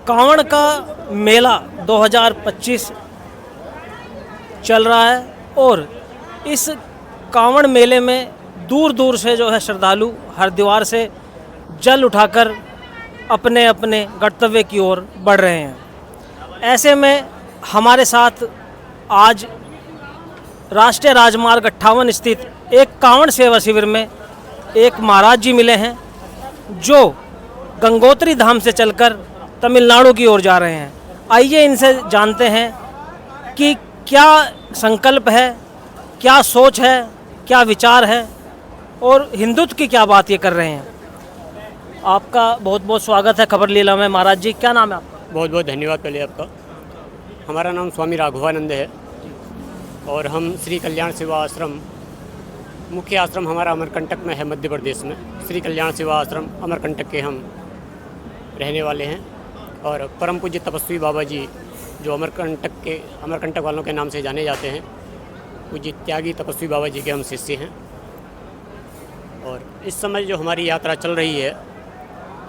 कांवड़ का मेला 2025 चल रहा है और इस कांवड़ मेले में दूर दूर से जो है श्रद्धालु हरिद्वार से जल उठाकर अपने अपने गंतव्य की ओर बढ़ रहे हैं। ऐसे में हमारे साथ आज राष्ट्रीय राजमार्ग 58 स्थित एक कांवड़ सेवा शिविर में एक महाराज जी मिले हैं जो गंगोत्री धाम से चलकर तमिलनाडु की ओर जा रहे हैं। आइए इनसे जानते हैं कि क्या संकल्प है, क्या सोच है, क्या विचार है और हिंदुत्व की क्या बात ये कर रहे हैं। आपका बहुत बहुत स्वागत है खबर लीला में। महाराज जी, क्या नाम है आपका? बहुत बहुत धन्यवाद पहले आपका। हमारा नाम स्वामी राघवानंद है और हम श्री कल्याण सेवा आश्रम, मुख्य आश्रम हमारा अमरकंटक में है, मध्य प्रदेश में। श्री कल्याण सेवा आश्रम अमरकंटक के हम रहने वाले हैं और परम पूज्य तपस्वी बाबा जी जो अमरकंटक वालों के नाम से जाने जाते हैं, पूज्य त्यागी तपस्वी बाबा जी के हम शिष्य हैं। और इस समय जो हमारी यात्रा चल रही है,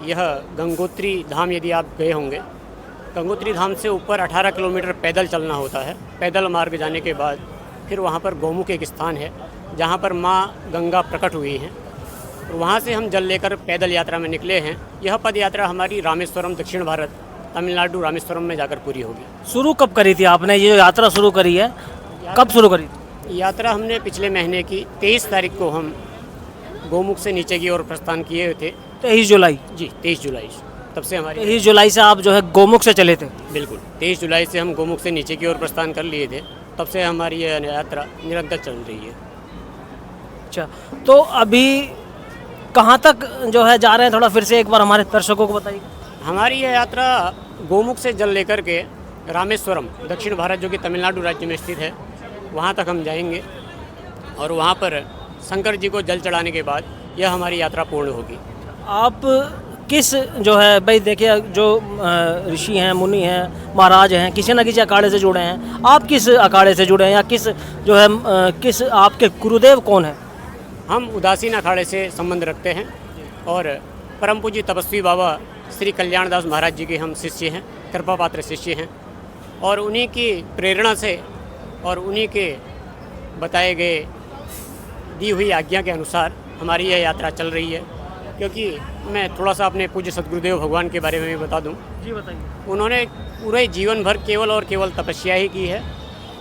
यह गंगोत्री धाम, यदि आप गए होंगे, गंगोत्री धाम से ऊपर 18 किलोमीटर पैदल चलना होता है। पैदल मार्ग जाने के बाद फिर वहाँ पर गौमुख एक स्थान है जहाँ पर माँ गंगा प्रकट हुई हैं और वहाँ से हम जल लेकर पैदल यात्रा में निकले हैं। यह पद यात्रा हमारी रामेश्वरम, दक्षिण भारत, तमिलनाडु रामेश्वरम में जाकर पूरी होगी। शुरू कब करी थी आपने ये यात्रा शुरू करी है? कब शुरू करी थी? यात्रा हमने पिछले महीने की 23 तारीख को हम गौमुख से नीचे की ओर प्रस्थान किए हुए थे। 23 जुलाई? जी, 23 जुलाई। तब से हमारी 23 जुलाई से आप जो है गौमुख से चले थे? बिल्कुल, 23 जुलाई से हम गौमुख से नीचे की ओर प्रस्थान कर लिए थे। तब से हमारी यह यात्रा निरंतर चल रही है। अच्छा, तो अभी कहाँ तक जो है जा रहे हैं, थोड़ा फिर से एक बार हमारे दर्शकों को बताइए। हमारी यह यात्रा गौमुख से जल लेकर के रामेश्वरम, दक्षिण भारत जो कि तमिलनाडु राज्य में स्थित है, वहाँ तक हम जाएंगे और वहाँ पर शंकर जी को जल चढ़ाने के बाद यह हमारी यात्रा पूर्ण होगी। आप किस जो है, भाई देखिए, जो ऋषि हैं, मुनि हैं, महाराज हैं, किसी न किसी अखाड़े से जुड़े हैं। आप किस अखाड़े से जुड़े हैं या किस जो है किस आपके गुरुदेव कौन है? हम उदासीन अखाड़े से संबंध रखते हैं और परम पूज्य तपस्वी बाबा श्री कल्याणदास महाराज जी के हम शिष्य हैं, कृपा पात्र शिष्य हैं और उन्हीं की प्रेरणा से और उन्हीं के बताए गए दी हुई आज्ञा के अनुसार हमारी यह यात्रा चल रही है। क्योंकि मैं थोड़ा सा अपने पूज्य सदगुरुदेव भगवान के बारे में भी बता दूं। जी बताइए। उन्होंने पूरे जीवन भर केवल और केवल तपस्या ही की है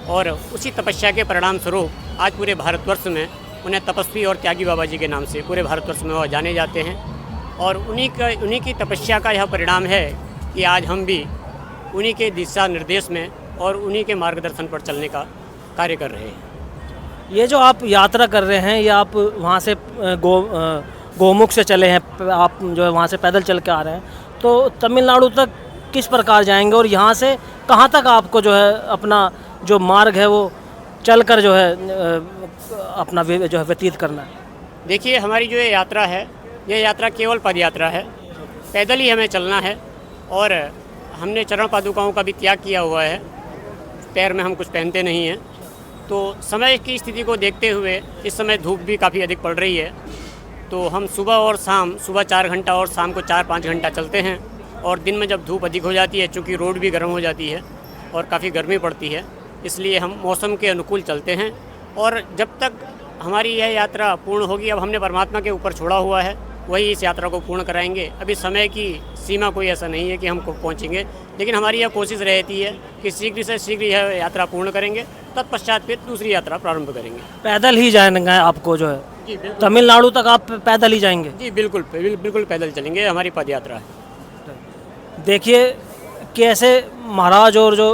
और उसी तपस्या के परिणाम स्वरूप आज पूरे भारतवर्ष में उन्हें तपस्वी और त्यागी बाबा जी के नाम से पूरे भारतवर्ष में वह जाने जाते हैं। और उन्हीं की तपस्या का यह परिणाम है कि आज हम भी उन्हीं के दिशा निर्देश में और उन्हीं के मार्गदर्शन पर चलने का कार्य कर रहे हैं। ये जो आप यात्रा कर रहे हैं, ये आप वहाँ से गौमुख से चले हैं, आप जो है वहाँ से पैदल चल के आ रहे हैं, तो तमिलनाडु तक किस प्रकार जाएंगे और यहाँ से कहाँ तक आपको जो है अपना जो मार्ग है वो चलकर जो है अपना जो है व्यतीत करना है? देखिए, हमारी जो ये यात्रा है, यह यात्रा केवल पद यात्रा है। पैदल ही हमें चलना है और हमने चरण पादुकाओं का भी त्याग किया हुआ है। पैर में हम कुछ पहनते नहीं हैं। तो समय की स्थिति को देखते हुए इस समय धूप भी काफ़ी अधिक पड़ रही है, तो हम सुबह और शाम, सुबह 4 घंटा और शाम को 4-5 घंटा चलते हैं। और दिन में जब धूप अधिक हो जाती है, चूँकि रोड भी गर्म हो जाती है और काफ़ी गर्मी पड़ती है, इसलिए हम मौसम के अनुकूल चलते हैं। और जब तक हमारी यह यात्रा पूर्ण होगी, अब हमने परमात्मा के ऊपर छोड़ा हुआ है, वही इस यात्रा को पूर्ण कराएंगे। अभी समय की सीमा कोई ऐसा नहीं है कि हम पहुँचेंगे, लेकिन हमारी यह कोशिश रहती है कि शीघ्र से शीघ्र यह यात्रा पूर्ण करेंगे, तत्पश्चात फिर दूसरी यात्रा प्रारंभ करेंगे। पैदल ही जाएंगे आपको जो है? जी बिल्कुल, तमिलनाडु तक आप पैदल ही जाएंगे? जी बिल्कुल बिल्कुल पैदल चलेंगे, हमारी पद यात्रा है। देखिए कि ऐसे महाराज और जो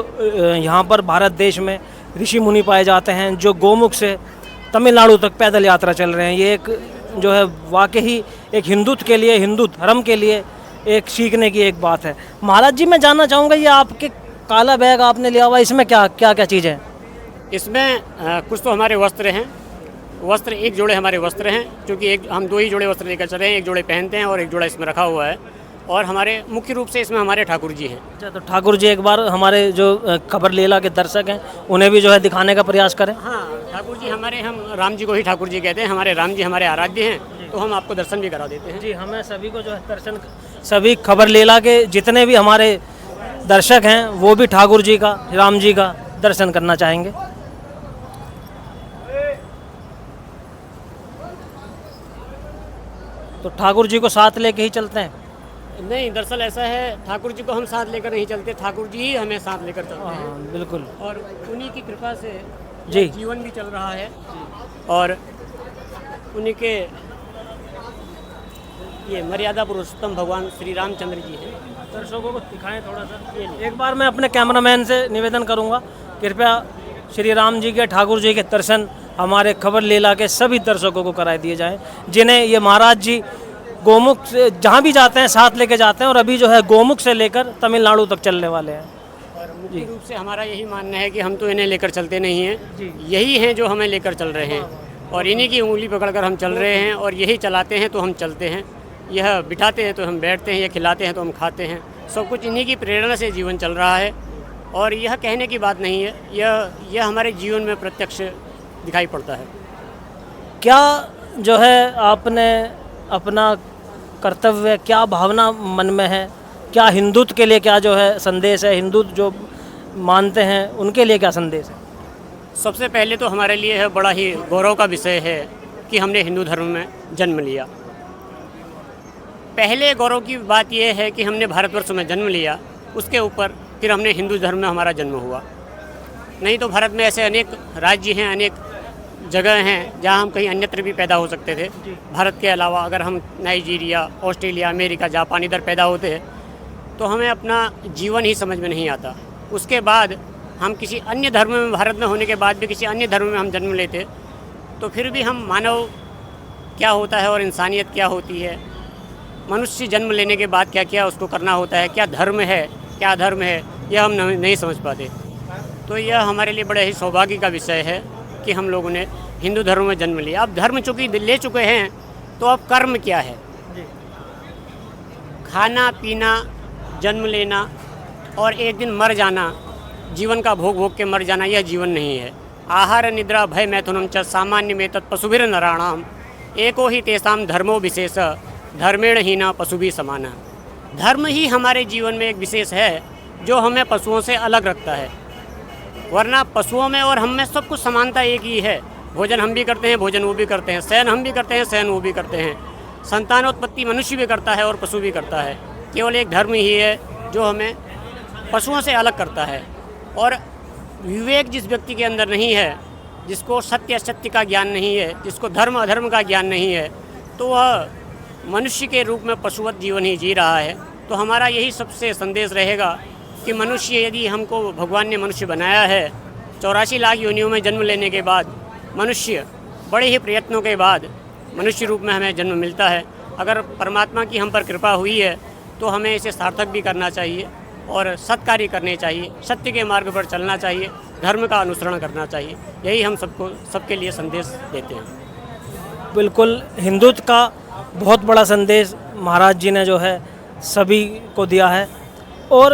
यहाँ पर भारत देश में ऋषि मुनि पाए जाते हैं, जो गौमुख से तमिलनाडु तक पैदल यात्रा चल रहे हैं, ये एक जो है वाकई एक हिंदुत्व के लिए, हिंदू धर्म के लिए एक सीखने की एक बात है। महाराज जी, मैं जानना चाहूँगा, ये आपके काला बैग आपने लिया हुआ, इसमें क्या क्या क्या चीज़ें हैं? इसमें कुछ तो हमारे वस्त्र हैं। वस्त्र, एक जोड़े हमारे वस्त्र हैं, क्योंकि हम 2 ही जोड़े वस्त्र लेकर चल रहे हैं। एक जोड़े पहनते हैं और एक जोड़ा इसमें रखा हुआ है। और हमारे मुख्य रूप से इसमें हमारे ठाकुर जी हैं। अच्छा, तो ठाकुर जी एक बार हमारे जो खबर लीला के दर्शक हैं उन्हें भी जो है दिखाने का प्रयास करें। हाँ, ठाकुर जी हमारे, हम राम जी को ही ठाकुर जी कहते हैं। हमारे राम जी हमारे आराध्य हैं, तो हम आपको दर्शन भी करा देते हैं। जी, हमें सभी को जो है दर्शन, सभी खबर लीला के जितने भी हमारे दर्शक हैं वो भी ठाकुर जी का, राम जी का दर्शन करना चाहेंगे। तो ठाकुर जी को साथ लेके ही चलते हैं। नहीं, दरअसल ऐसा है, ठाकुर जी को हम साथ लेकर नहीं चलते, ठाकुर जी ही हमें साथ लेकर चलते हैं। हाँ, बिल्कुल और उन्हीं की कृपा से जी। यह जीवन भी चल रहा है। और उन्हीं के ये मर्यादा पुरुषोत्तम भगवान श्री रामचंद्र जी हैं। दर्शकों को दिखाएं थोड़ा सा। एक बार मैं अपने कैमरामैन से निवेदन करूंगा, कृपया श्री राम जी के, ठाकुर जी के दर्शन हमारे खबर लीला के सभी दर्शकों को कराए दिए जाएं, जिन्हें ये महाराज जी गोमुख से जहाँ भी जाते हैं साथ लेके जाते हैं, और अभी जो है गोमुख से लेकर तमिलनाडु तक चलने वाले हैं। और मुख्य रूप से हमारा यही मानना है कि हम तो इन्हें लेकर चलते नहीं हैं, यही हैं जो हमें लेकर चल रहे हैं, और इन्हीं की उंगली पकड़कर हम चल रहे हैं, और यही चलाते हैं तो हम चलते हैं, यह बिठाते हैं तो हम बैठते हैं, यह खिलाते हैं तो हम खाते हैं। सब कुछ इन्हीं की प्रेरणा से जीवन चल रहा है, और यह कहने की बात नहीं है, यह हमारे जीवन में प्रत्यक्ष दिखाई पड़ता है। क्या जो है आपने अपना कर्तव्य, क्या भावना मन में है, क्या हिंदुत्व के लिए क्या जो है संदेश है, हिंदू जो मानते हैं उनके लिए क्या संदेश है? सबसे पहले तो हमारे लिए है बड़ा ही गौरव का विषय है कि हमने हिंदू धर्म में जन्म लिया। पहले गौरव की बात यह है कि हमने भारतवर्ष में जन्म लिया, उसके ऊपर फिर हमने हिंदू धर्म में हमारा जन्म हुआ। नहीं तो भारत में ऐसे अनेक राज्य हैं, अनेक जगह हैं जहां हम कहीं अन्यत्र भी पैदा हो सकते थे। भारत के अलावा अगर हम नाइजीरिया, ऑस्ट्रेलिया, अमेरिका, जापान इधर पैदा होते तो हमें अपना जीवन ही समझ में नहीं आता। उसके बाद हम किसी अन्य धर्म में, भारत में होने के बाद भी किसी अन्य धर्म में हम जन्म लेते तो फिर भी हम मानव क्या होता है और इंसानियत क्या होती है, मनुष्य जन्म लेने के बाद क्या क्या उसको करना होता है, क्या धर्म है क्या अधर्म है, यह हम नहीं समझ पाते। तो यह हमारे लिए बड़े ही सौभाग्य का विषय है कि हम लोगों ने हिंदू धर्म में जन्म लिया। अब धर्म चूँकि ले चुके हैं तो अब कर्म क्या है? खाना पीना, जन्म लेना और एक दिन मर जाना, जीवन का भोग भोग के मर जाना, यह जीवन नहीं है। आहार निद्रा भय मैथुनम च सामान्य में तत् पशुभिर नराणाम एको ही तेसाम धर्मो विशेष धर्मेण हीना पशुभि समाना। धर्म ही हमारे जीवन में एक विशेष है जो हमें पशुओं से अलग रखता है, वरना पशुओं में और हम में सब कुछ समानता एक ही है। भोजन हम भी करते हैं, भोजन वो भी करते हैं, शयन हम भी करते हैं, शयन वो भी करते हैं, संतानोत्पत्ति मनुष्य भी करता है और पशु भी करता है। केवल एक धर्म ही है जो हमें पशुओं से अलग करता है। और विवेक जिस व्यक्ति के अंदर नहीं है, जिसको सत्य असत्य का ज्ञान नहीं है, जिसको धर्म अधर्म का ज्ञान नहीं है, तो वह मनुष्य के रूप में पशुवत जीवन ही जी रहा है। तो हमारा यही सबसे संदेश रहेगा कि मनुष्य, यदि हमको भगवान ने मनुष्य बनाया है, 84 लाख योनियों में जन्म लेने के बाद मनुष्य बड़े ही प्रयत्नों के बाद मनुष्य रूप में हमें जन्म मिलता है। अगर परमात्मा की हम पर कृपा हुई है तो हमें इसे सार्थक भी करना चाहिए और सत्कार्य करने चाहिए, सत्य के मार्ग पर चलना चाहिए, धर्म का अनुसरण करना चाहिए। यही हम सबके लिए संदेश देते हैं। बिल्कुल, हिंदुत्व का बहुत बड़ा संदेश महाराज जी ने जो है सभी को दिया है। और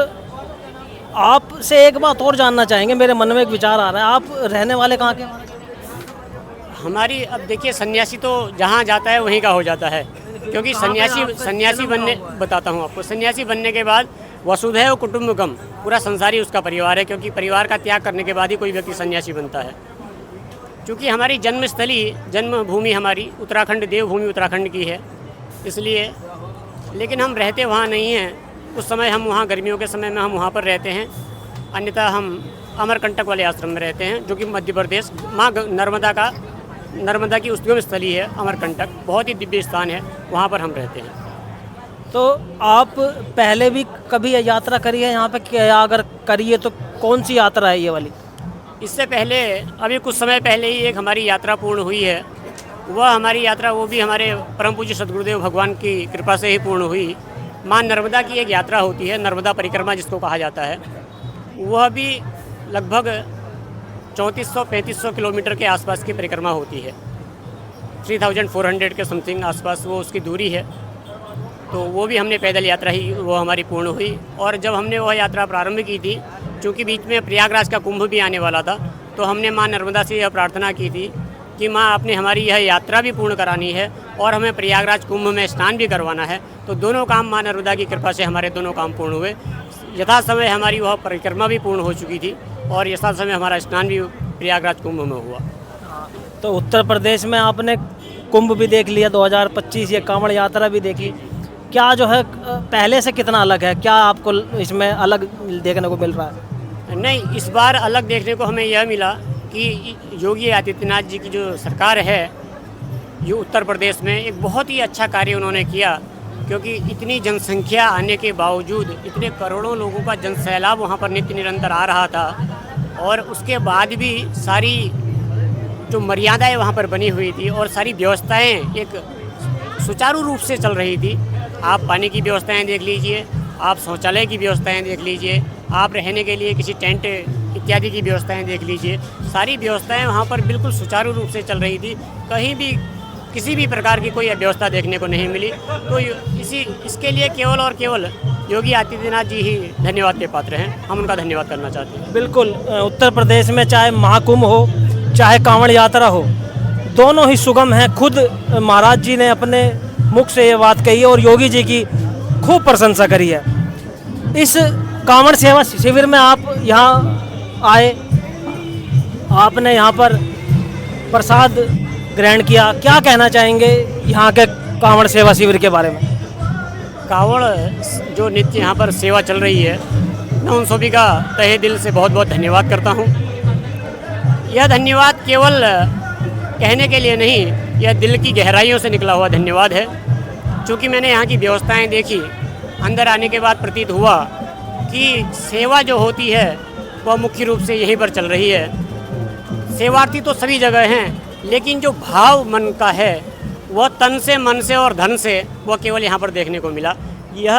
आपसे एक बात और जानना चाहेंगे, मेरे मन में एक विचार आ रहा है, आप रहने वाले कहाँ के? हमारी, अब देखिए, सन्यासी तो जहाँ जाता है वहीं का हो जाता है, क्योंकि सन्यासी बनने, बताता हूँ आपको, सन्यासी बनने के बाद वसुधैव कुटुम्बकम, पूरा संसार ही उसका परिवार है, क्योंकि परिवार का त्याग करने के बाद ही कोई व्यक्ति सन्यासी बनता है। क्योंकि हमारी जन्मस्थली, जन्मभूमि हमारी उत्तराखंड, देवभूमि उत्तराखंड की है, इसलिए, लेकिन हम रहते वहाँ नहीं हैं। उस समय हम वहाँ, गर्मियों के समय में हम वहाँ पर रहते हैं, अन्यथा हम अमरकंटक वाले आश्रम में रहते हैं, जो कि मध्य प्रदेश माँ नर्मदा की उद्गम स्थली है। अमरकंटक बहुत ही दिव्य स्थान है, वहाँ पर हम रहते हैं। तो आप पहले भी कभी यात्रा करी है यहाँ पे? क्या अगर करी है तो कौन सी यात्रा है ये वाली? इससे पहले, अभी कुछ समय पहले ही एक हमारी यात्रा पूर्ण हुई है। वह हमारी यात्रा, वो भी हमारे परम पूज्य सद्गुरुदेव भगवान की कृपा से ही पूर्ण हुई। माँ नर्मदा की एक यात्रा होती है, नर्मदा परिक्रमा जिसको कहा जाता है, वह भी लगभग 3400-3500 किलोमीटर के आसपास की परिक्रमा होती है। 3400 के समथिंग आसपास वो उसकी दूरी है। तो वो भी हमने पैदल यात्रा ही वो हमारी पूर्ण हुई। और जब हमने वह यात्रा प्रारंभ की थी, चूँकि बीच में प्रयागराज का कुंभ भी आने वाला था, तो हमने माँ नर्मदा से यह प्रार्थना की थी कि माँ, आपने हमारी यह यात्रा भी पूर्ण करानी है और हमें प्रयागराज कुंभ में स्नान भी करवाना है। तो दोनों काम माँ नर्मदा की कृपा से हमारे दोनों काम पूर्ण हुए। यथा समय हमारी वह परिक्रमा भी पूर्ण हो चुकी थी और यथा समय हमारा स्नान भी प्रयागराज कुंभ में हुआ। तो उत्तर प्रदेश में आपने कुंभ भी देख लिया 2025, ये कांवड़ यात्रा भी देखी, क्या जो है पहले से कितना अलग है, क्या आपको इसमें अलग देखने को मिल रहा है? नहीं, इस बार अलग देखने को हमें यह मिला कि योगी आदित्यनाथ जी की जो सरकार है ये उत्तर प्रदेश में एक बहुत ही अच्छा कार्य उन्होंने किया, क्योंकि इतनी जनसंख्या आने के बावजूद इतने करोड़ों लोगों का जनसैलाब वहाँ पर नित्य निरंतर आ रहा था और उसके बाद भी सारी जो मर्यादाएं वहाँ पर बनी हुई थी और सारी व्यवस्थाएं एक सुचारू रूप से चल रही थी। आप पानी की व्यवस्थाएं देख लीजिए, आप शौचालय की व्यवस्थाएं देख लीजिए, आप रहने के लिए किसी टेंट इत्यादि की व्यवस्थाएं देख लीजिए, सारी व्यवस्थाएं वहाँ पर बिल्कुल सुचारू रूप से चल रही थी। कहीं भी किसी भी प्रकार की कोई अव्यवस्था देखने को नहीं मिली। तो इसके लिए केवल और केवल योगी आदित्यनाथ जी ही धन्यवाद के पात्र हैं। हम उनका धन्यवाद करना चाहते हैं। बिल्कुल, उत्तर प्रदेश में चाहे महाकुंभ हो चाहे कांवड़ यात्रा हो, दोनों ही सुगम हैं। खुद महाराज जी ने अपने मुख से ये बात कही है और योगी जी की खूब प्रशंसा करी है। इस कांवड़ सेवा शिविर में आप यहाँ आए, आपने यहाँ पर प्रसाद ग्रहण किया, क्या कहना चाहेंगे यहाँ के कांवड़ सेवा शिविर के बारे में? कांवड़ जो नित्य यहाँ पर सेवा चल रही है, मैं उन सभी का तहे दिल से बहुत बहुत धन्यवाद करता हूँ। यह धन्यवाद केवल कहने के लिए नहीं, यह दिल की गहराइयों से निकला हुआ धन्यवाद है। चूँकि मैंने यहाँ की व्यवस्थाएं देखी, अंदर आने के बाद प्रतीत हुआ कि सेवा जो होती है वह मुख्य रूप से यहीं पर चल रही है। सेवार्थी तो सभी जगह हैं, लेकिन जो भाव मन का है वह तन से, मन से और धन से वह केवल यहाँ पर देखने को मिला। यह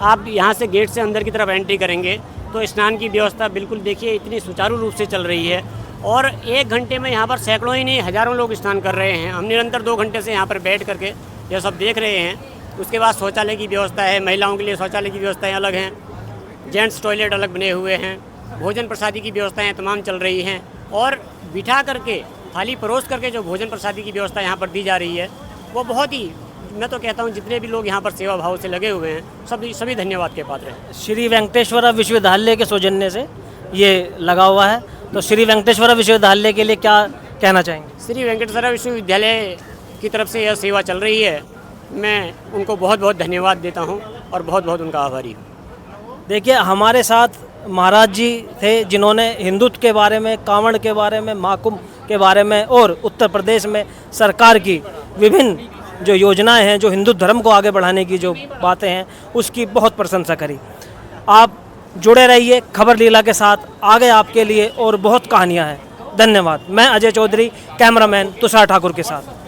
आप यहाँ से गेट से अंदर की तरफ एंट्री करेंगे तो स्नान की व्यवस्था बिल्कुल देखिए इतनी सुचारू रूप से चल रही है और 1 घंटे में यहाँ पर सैकड़ों ही नहीं हज़ारों लोग स्नान कर रहे हैं। हम निरंतर 2 घंटे से यहाँ पर बैठ करके यह सब देख रहे हैं। उसके बाद शौचालय की व्यवस्था है, महिलाओं के लिए शौचालय की व्यवस्थाएँ अलग हैं, जेंट्स टॉयलेट अलग बने हुए हैं, भोजन प्रसादी की व्यवस्थाएँ तमाम चल रही हैं और बिठा करके थाली परोस करके जो भोजन प्रसादी की व्यवस्था यहाँ पर दी जा रही है वो बहुत ही, मैं तो कहता हूँ जितने भी लोग यहाँ पर सेवा भाव से लगे हुए हैं सभी धन्यवाद के पात्र हैं। श्री वेंकटेश्वरा विश्वविद्यालय के सौजन्य से ये लगा हुआ है, तो श्री वेंकटेश्वरा विश्वविद्यालय के लिए क्या कहना चाहेंगे? श्री वेंकटेश्वरा विश्वविद्यालय की तरफ से यह सेवा चल रही है, मैं उनको बहुत बहुत धन्यवाद देता हूँ और बहुत बहुत उनका आभारी हूँ। देखिए, हमारे साथ महाराज जी थे जिन्होंने हिंदुत्व के बारे में, कांवड़ के बारे में, महाकुंभ के बारे में और उत्तर प्रदेश में सरकार की विभिन्न जो योजनाएं हैं, जो हिंदू धर्म को आगे बढ़ाने की जो बातें हैं, उसकी बहुत प्रशंसा करी। आप जुड़े रहिए खबर लीला के साथ, आगे आपके लिए और बहुत कहानियां हैं। धन्यवाद। मैं अजय चौधरी, कैमरामैन तुषार ठाकुर के साथ।